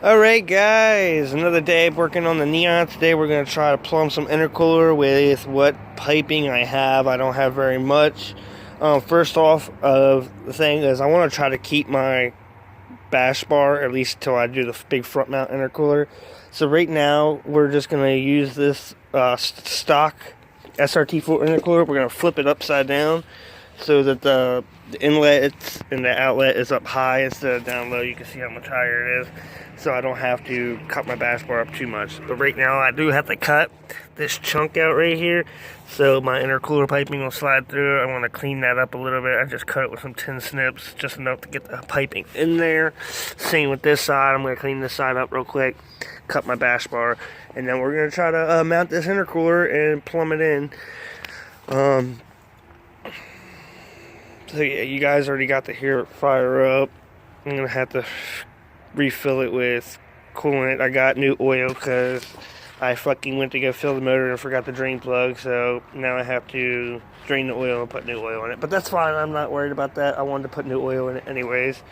Alright guys, another day working on the neon. Today we're going to try to plumb some intercooler with what piping I have. I don't have very much. First off, the thing is I want to try to keep my bash bar at least till I do the big front mount intercooler. So right now we're just going to use this stock SRT4 intercooler. We're going to flip it upside down so that the inlet and the outlet is up high instead of down low. You can see how much higher it is, so I don't have to cut my bash bar up too much. But right now I do have to cut this chunk out right here, so my intercooler piping will slide through. I want to clean that up a little bit. I just cut it with some tin snips, just enough to get the piping in there. Same with this side. I'm going to clean this side up real quick, cut my bash bar, and then we're going to try to mount this intercooler and plumb it in. So yeah, you guys already got to hear it fire up. I'm going to have to refill it with coolant. I got new oil because I fucking went to go fill the motor and forgot the drain plug. So now I have to drain the oil and put new oil in it. But that's fine. I'm not worried about that. I wanted to put new oil in it anyways.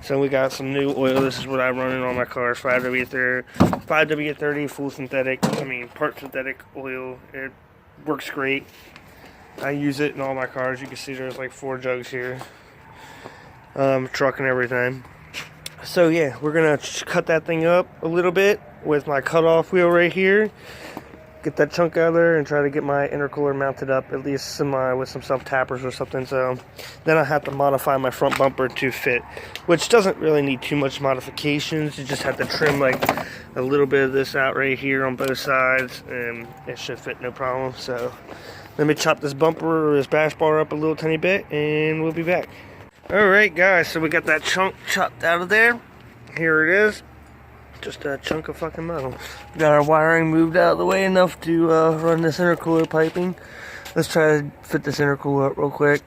So we got some new oil. This is what I run in all my cars. 5W30 full synthetic. Part synthetic oil. It works great. I use it in all my cars. You can see there's like 4 jugs here. Truck and everything. So yeah, we're gonna cut that thing up a little bit with my cutoff wheel right here. Get that chunk out of there and try to get my intercooler mounted up at least with some self-tappers or something. So then I have to modify my front bumper to fit, which doesn't really need too much modifications. You just have to trim like a little bit of this out right here on both sides and it should fit no problem. So let me chop this bumper or this bash bar up a little tiny bit and we'll be back. Alright guys, so we got that chunk chopped out of there. Here it is. Just a chunk of fucking metal. Got our wiring moved out of the way enough to run this intercooler piping. Let's try to fit this intercooler up real quick.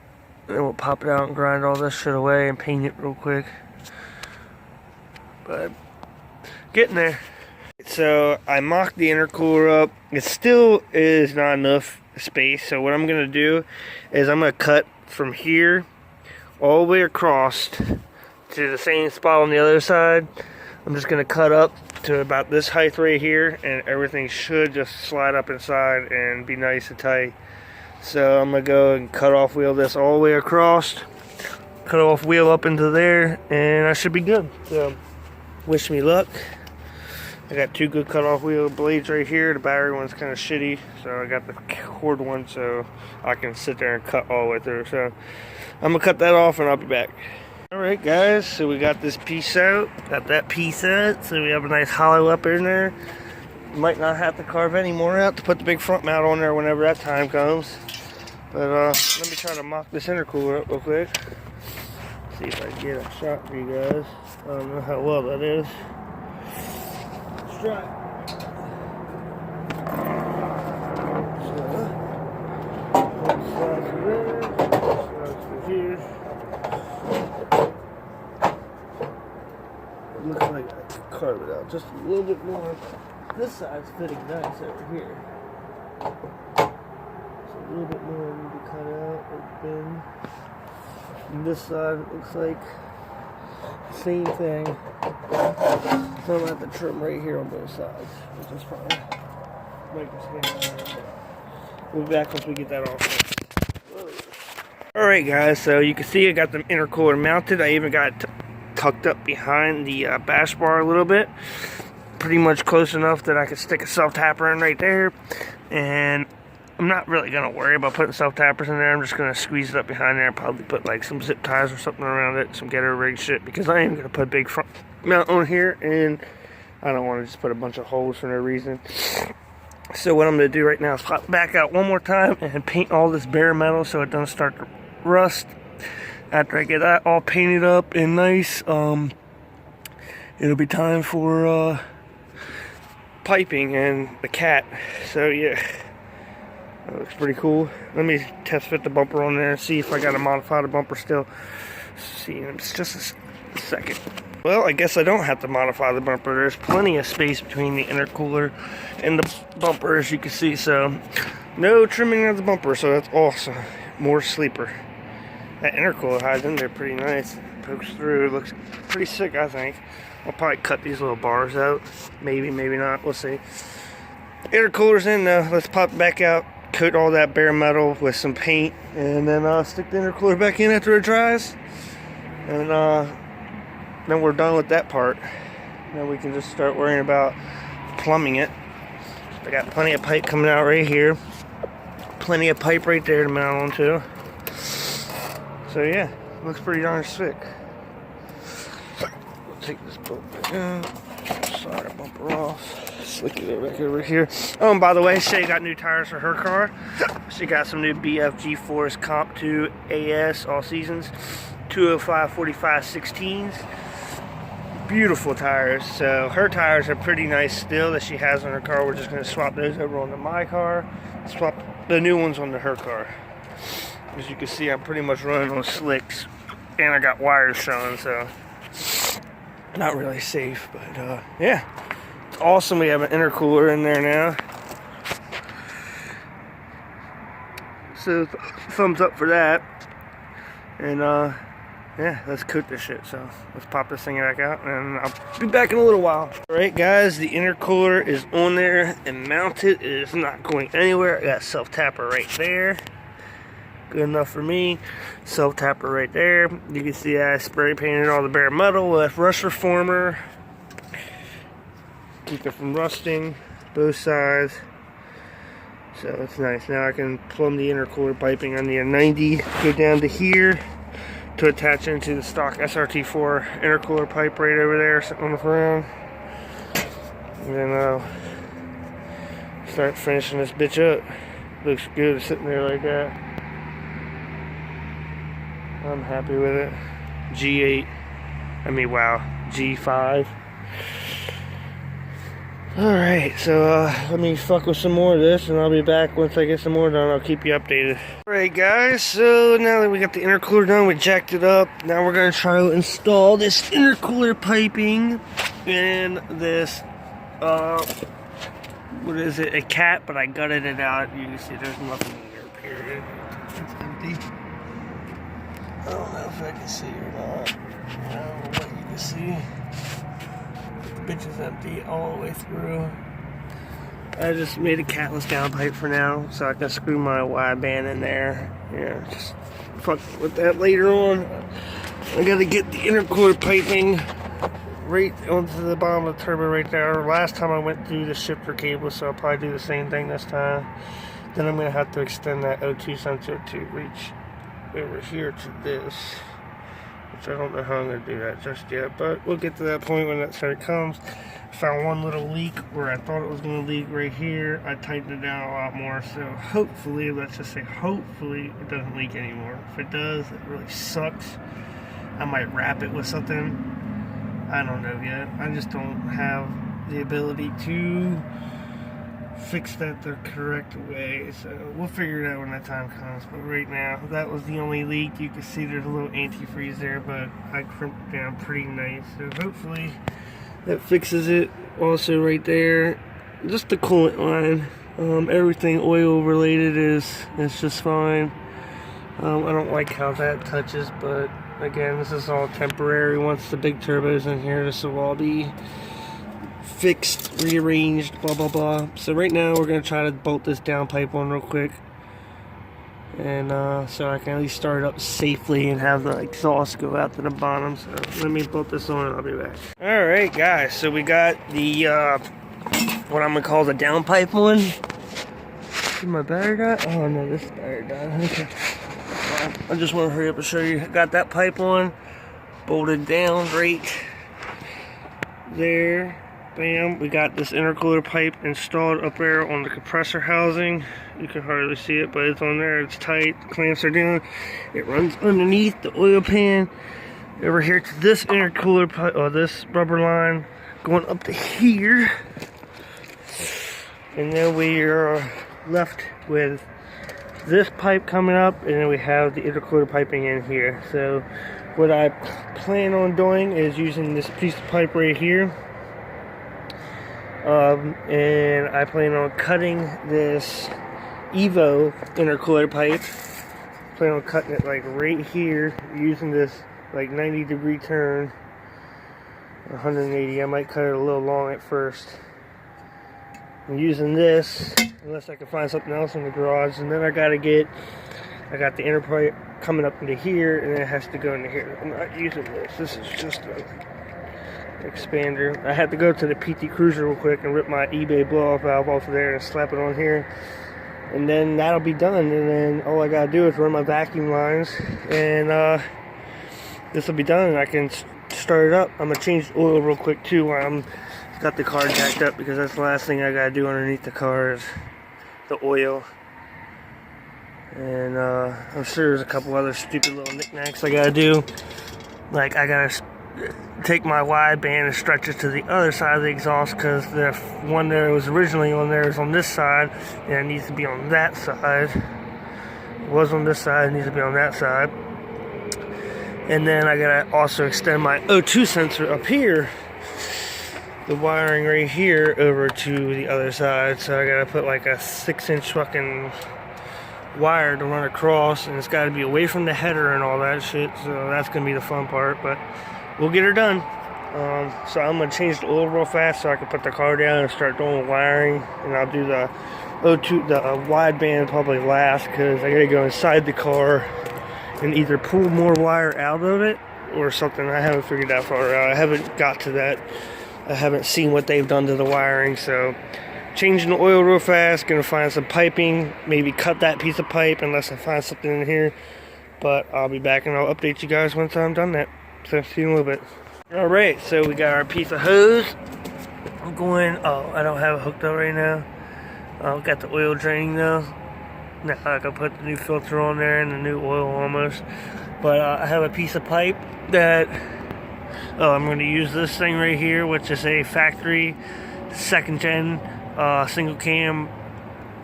And we'll pop it out and grind all this shit away and paint it real quick. But getting there. So I mocked the intercooler up. It still is not enough space. So what I'm going to do is I'm going to cut from here all the way across to the same spot on the other side. I'm just going to cut up to about this height right here, and everything should just slide up inside and be nice and tight. So I'm going to go and cut off wheel this all the way across, cut off wheel up into there, and I should be good. So wish me luck. I got 2 good cut off wheel blades right here. The battery one's kind of shitty, so I got the cord one so I can sit there and cut all the way through. So I'm going to cut that off and I'll be back. Alright guys, so we got this piece out, got that piece out, so we have a nice hollow up in there. Might not have to carve any more out to put the big front mount on there whenever that time comes. But let me try to mock this intercooler up real quick. See if I can get a shot for you guys. I don't know how well that is. Let's try it. Slides through there, slides through here. Looks like I can carve it out just a little bit more. This side's fitting nice over here. So a little bit more I need to cut out and thin. And this side looks like the same thing. So I'm going to have to trim right here on both sides, which is fine. We'll be back once we get that off. Alright guys, so you can see I got the intercooler mounted. I even got it tucked up behind the bash bar a little bit. Pretty much close enough that I could stick a self-tapper in right there. And I'm not really going to worry about putting self-tappers in there. I'm just going to squeeze it up behind there and probably put like some zip ties or something around it. Some getter rig shit. Because I am going to put a big front mount on here. And I don't want to just put a bunch of holes for no reason. So what I'm going to do right now is pop back out one more time and paint all this bare metal so it doesn't start to rust. After I get that all painted up and nice, it'll be time for piping and the cat. So yeah, that looks pretty cool. Let me test fit the bumper on there and see if I got to modify the bumper still. See, it's just a second. Well, I guess I don't have to modify the bumper. There's plenty of space between the intercooler and the bumper, as you can see. So no trimming of the bumper, so that's awesome. More sleeper. That intercooler hides in there pretty nice. Pokes through. Looks pretty sick, I think. I'll probably cut these little bars out. Maybe, maybe not. We'll see. Intercooler's in now. Let's pop it back out. Coat all that bare metal with some paint. And then stick the intercooler back in after it dries. And then we're done with that part. Then we can just start worrying about plumbing it. I got plenty of pipe coming out right here. Plenty of pipe right there to mount onto. So yeah, looks pretty darn sick. We'll take this bolt back out. Slide our bumper off. Slick it back over here. Oh, and by the way, Shay got new tires for her car. She got some new BFG Force Comp 2 AS all seasons. 205 45 16s. Beautiful tires. So her tires are pretty nice still that she has on her car. We're just going to swap those over onto my car. Swap the new ones onto her car. As you can see, I'm pretty much running on slicks. And I got wires showing, so not really safe. But yeah, it's awesome. We have an intercooler in there now. So thumbs up for that. And yeah, let's coat this shit. So let's pop this thing back out and I'll be back in a little while. Alright guys, the intercooler is on there and mounted. It is not going anywhere. I got self-tapper right there. Good enough for me. Self-tapper right there. You can see I spray painted all the bare metal with rust reformer. Keep it from rusting. Both sides. So it's nice. Now I can plumb the intercooler piping on the N90. Go down to here to attach into the stock SRT4 intercooler pipe right over there sitting on the ground. And then start finishing this bitch up. Looks good sitting there like that. I'm happy with it. G8. I mean, wow. G5. Alright, so let me fuck with some more of this and I'll be back once I get some more done. I'll keep you updated. Alright guys, so now that we got the intercooler done, we jacked it up. Now we're going to try to install this intercooler piping in this, what is it, a cat, but I gutted it out. You can see there's nothing in there, period. It's empty. I don't know if I can see or not. I don't know what you can see. Bitch is empty all the way through. I just made a catless downpipe for now, so I can screw my wideband in there. Yeah, just fuck with that later on. I gotta get the intercooler piping right onto the bottom of the turbo right there. Last time I went through the shifter cable, so I'll probably do the same thing this time. Then I'm gonna have to extend that O2 sensor to reach over here to this. Which I don't know how I'm going to do that just yet, but we'll get to that point when that start comes. I found one little leak where I thought it was going to leak right here. I tightened it down a lot more, so hopefully, let's just say hopefully, it doesn't leak anymore. If it does, it really sucks. I might wrap it with something. I don't know yet. I just don't have the ability to fix that the correct way, so we'll figure it out when that time comes. But right now, that was the only leak. You can see there's a little antifreeze there, but I crimped it down pretty nice, so hopefully that fixes it. Also right there, just the coolant line, everything oil related is just fine. I don't like how that touches, but again, this is all temporary. Once the big turbo's in here, this will all be fixed, rearranged, blah blah blah. So right now we're gonna try to bolt this downpipe on real quick, and so I can at least start it up safely and have the exhaust go out to the bottom. So let me bolt this on and I'll be back. All right, guys. So we got the what I'm gonna call the downpipe one. Is my battery die? Oh no, this battery died. Okay. I just want to hurry up and show you. Got that pipe on, bolted down right there. Bam, we got this intercooler pipe installed up there on the compressor housing. You can hardly see it, but it's on there. It's tight. The clamps are down. It runs underneath the oil pan over here to this intercooler pipe, or this rubber line going up to here. And then we are left with this pipe coming up, and then we have the intercooler piping in here. So what I plan on doing is using this piece of pipe right here. And I plan on cutting this Evo intercooler pipe. Plan on cutting it like right here using this like 90-degree turn 180. I might cut it a little long at first. I'm using this unless I can find something else in the garage, and then I got the inner pipe coming up into here, and then it has to go into here. I'm not using this. This is just an expander. I had to go to the PT Cruiser real quick and rip my eBay blow-off valve off of there and slap it on here, and then that'll be done. And then all I gotta do is run my vacuum lines, and this will be done, and I can start it up. I'm gonna change the oil real quick too while I'm got the car jacked up, because that's the last thing I gotta do underneath the car is the oil. And I'm sure there's a couple other stupid little knickknacks I gotta do. Like I gotta take my wideband and stretch it to the other side of the exhaust, because the one that was originally on there is on this side, and it needs to be on that side. It was on this side, it needs to be on that side. And then I gotta also extend my O2 sensor up here, the wiring right here, over to the other side. So I gotta put like a 6-inch fucking wire to run across, and it's gotta be away from the header and all that shit. So that's gonna be the fun part, but we'll get her done. So I'm gonna change the oil real fast so I can put the car down and start doing the wiring, and I'll do the O2, the wideband probably last, because I gotta go inside the car and either pull more wire out of it or something. I haven't figured that far out. I haven't got to that. I haven't seen what they've done to the wiring. So changing the oil real fast, gonna find some piping, maybe cut that piece of pipe unless I find something in here, but I'll be back and I'll update you guys once I'm done that. So see you in a little bit. Alright, so we got our piece of hose. I'm going, I don't have it hooked up right now. Got the oil draining though. Now I can put the new filter on there and the new oil almost. But I have a piece of pipe that I'm going to use this thing right here, which is a factory 2nd gen single cam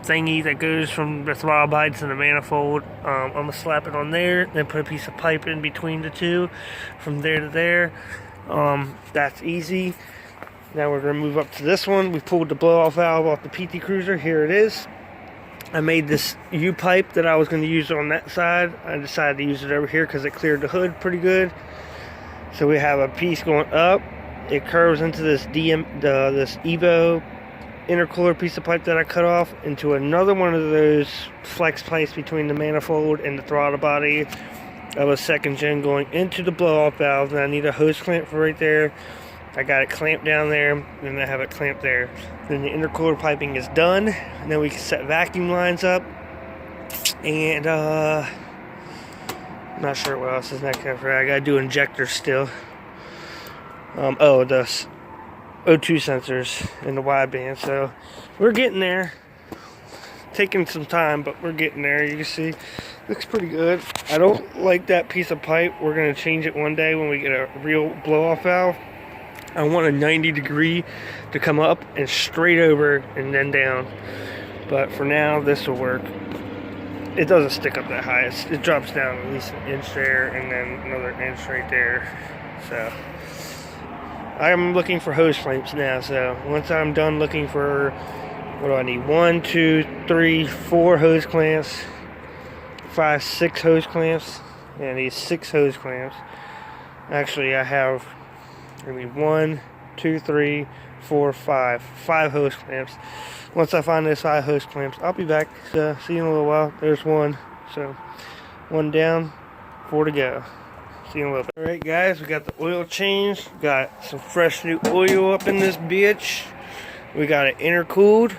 thingy that goes from the throttle body to the manifold. I'm going to slap it on there, then put a piece of pipe in between the two from there to there. That's easy. Now we're going to move up to this one. We pulled the blow-off valve off the PT Cruiser. Here it is. I made this U-pipe that I was going to use on that side. I decided to use it over here because it cleared the hood pretty good. So we have a piece going up. It curves into this this Evo intercooler piece of pipe that I cut off into another one of those flex pipes between the manifold and the throttle body of a 2nd gen going into the blow-off valve. And I need a hose clamp for right there. I got it clamped down there, and I have it clamped there. Then the intercooler piping is done, and then we can set vacuum lines up. And I'm not sure what else is next after that. I gotta do injectors still. The O2 sensors and the wideband. So we're getting there. Taking some time, but we're getting there. You can see, looks pretty good. I don't like that piece of pipe. We're gonna change it one day when we get a real blow-off valve. I want a 90 degree to come up and straight over and then down. But for now, this will work. It doesn't stick up that high. It drops down at least an inch there and then another inch right there. So I'm looking for hose clamps now. So once I'm done looking for, what do I need? 1, 2, 3, 4 hose clamps. 5, 6 hose clamps. Yeah, I need 6 hose clamps. Actually, I have maybe 1, 2, 3, 4, 5 hose clamps. Once I find those 5 hose clamps, I'll be back. See you in a little while. There's one. So 1 down, 4 to go. See you in a little bit. Alright guys, we got the oil change. Got some fresh new oil up in this bitch. We got it intercooled.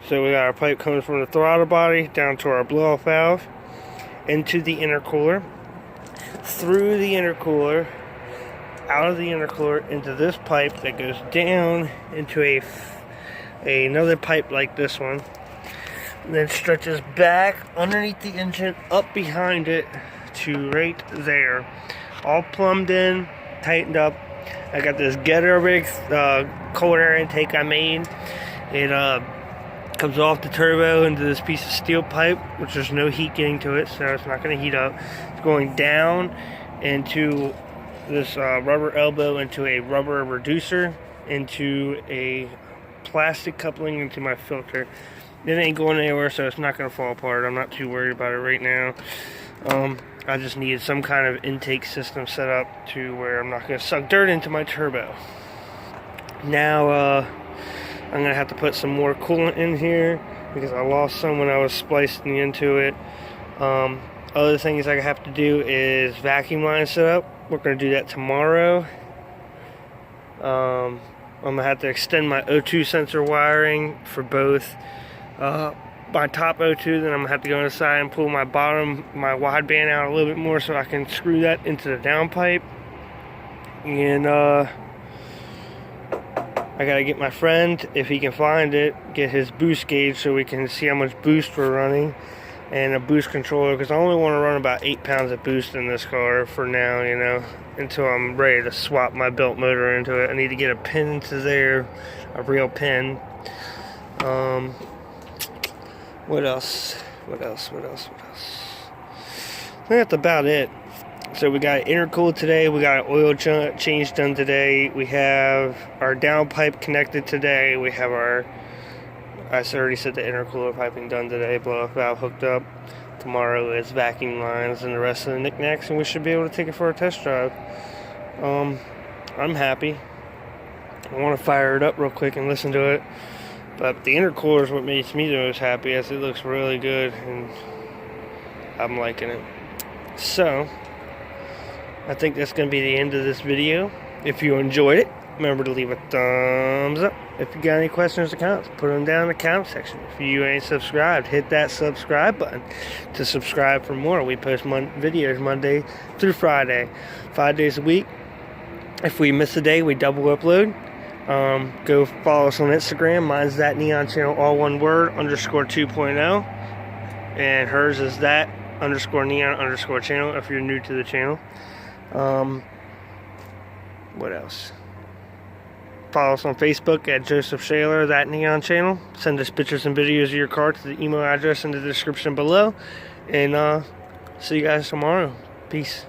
So we got our pipe coming from the throttle body down to our blow-off valve, into the intercooler, through the intercooler, out of the intercooler into this pipe that goes down into another pipe like this one, and then stretches back underneath the engine, up behind it to right there, all plumbed in, tightened up. I got this Getter rig cold air intake I made. It comes off the turbo into this piece of steel pipe, which there's no heat getting to it, so it's not going to heat up. It's going down into this rubber elbow, into a rubber reducer, into a plastic coupling, into my filter. It ain't going anywhere, so it's not going to fall apart. I'm not too worried about it right now. I just needed some kind of intake system set up to where I'm not going to suck dirt into my turbo. Now I'm gonna have to put some more coolant in here because I lost some when I was splicing into it. Other things I have to do is vacuum line setup. We're gonna do that tomorrow. I'm gonna have to extend my O2 sensor wiring for both my top O2, then I'm gonna have to go inside and pull my wideband out a little bit more so I can screw that into the downpipe. And I gotta get my friend, if he can find it, get his boost gauge so we can see how much boost we're running, and a boost controller, because I only want to run about 8 pounds of boost in this car for now, you know, until I'm ready to swap my belt motor into it. I need to get a pin into there, a real pin. What else? I think that's about it. So we got intercooled today, we got an oil change done today, we have our downpipe connected today, we have our, I already said the intercooler piping done today, blow-off valve hooked up. Tomorrow is vacuum lines and the rest of the knickknacks, and we should be able to take it for a test drive. I'm happy. I want to fire it up real quick and listen to it, but the intercooler is what makes me the most happy, as it looks really good and I'm liking it. So I think that's going to be the end of this video. If you enjoyed it, remember to leave a thumbs up. If you got any questions or comments, put them down in the comment section. If you ain't subscribed, hit that subscribe button to subscribe for more. We post videos Monday through Friday, 5 days a week. If we miss a day, we double upload. Go follow us on Instagram. Mine's that neon channel, all one word, _2.0. And hers is that _neon _channel if you're new to the channel. What else? Follow us on Facebook at Joseph Shaylor, that neon channel. Send us pictures and videos of your car to the email address in the description below. And see you guys tomorrow. Peace.